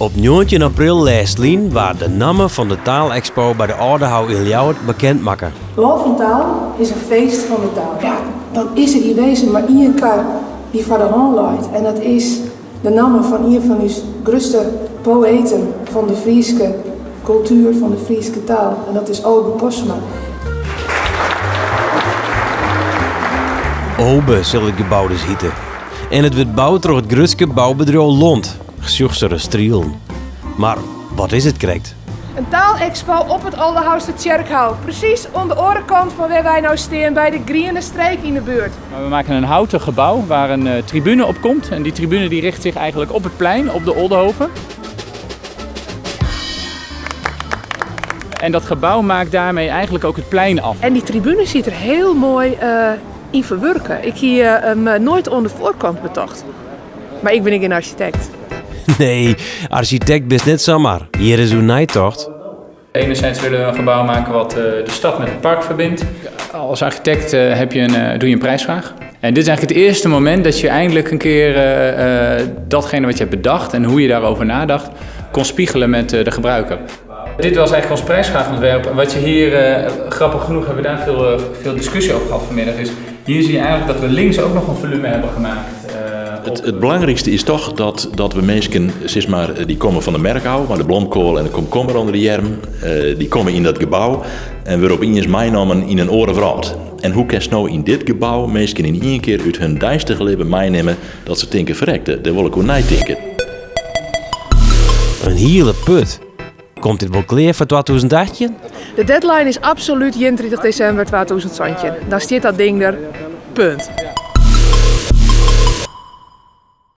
Op 19 april Leslien waar de namen van de taalexpo bij de Ouderhouw in Ljouwert bekend maken. Land van Taal is een feest van de taal. Ja, dan is er in wezen maar één kar die voor de hand leidt. En dat is de namen van een van uw grootste poëten van de Friese cultuur, van de Friese taal. En dat is Obe Posma. Obe zal het gebouw dus hieten. En het wordt bouwd door het grootste bouwbedrijf Lont. Gezuchtere strielen. Maar wat is het correct? Een taalexpo op het Ouderhoutse Tjerkhouw. Precies aan de orenkant van waar wij nou staan, bij de Griene Streek in de buurt. We maken een houten gebouw waar een tribune op komt. En die tribune die richt zich eigenlijk op het plein, op de Oldenhoven. En dat gebouw maakt daarmee eigenlijk ook het plein af. En die tribune ziet er heel mooi in verwerken. Ik hier hem nooit aan de voorkant betocht. Maar ik ben geen architect. Nee, architect is net zomaar. Hier is uw nijtocht. Enerzijds willen we een gebouw maken wat de stad met het park verbindt. Als architect doe je een prijsvraag. En dit is eigenlijk het eerste moment dat je eindelijk een keer datgene wat je hebt bedacht en hoe je daarover nadacht, kon spiegelen met de gebruiker. Dit was eigenlijk ons prijsvraagontwerp. Wat je hier, grappig genoeg hebben we daar veel discussie over gehad vanmiddag, is hier zie je eigenlijk dat we links ook nog een volume hebben gemaakt. Het belangrijkste is toch dat we mensen, zeg maar, die komen van de merkhouw, maar de blomkool en de komkommer onder de jerm, die komen in dat gebouw en worden op eens meegenomen in een orenvraat. En hoe kan je nou in dit gebouw mensen in één keer uit hun dijstige leven meenemen dat ze denken verrekte, daar wil ik ook niet denken. Een hele put. Komt dit wel klaar voor 2018? De deadline is absoluut 31 december 2020. Dan staat dat ding er. Punt.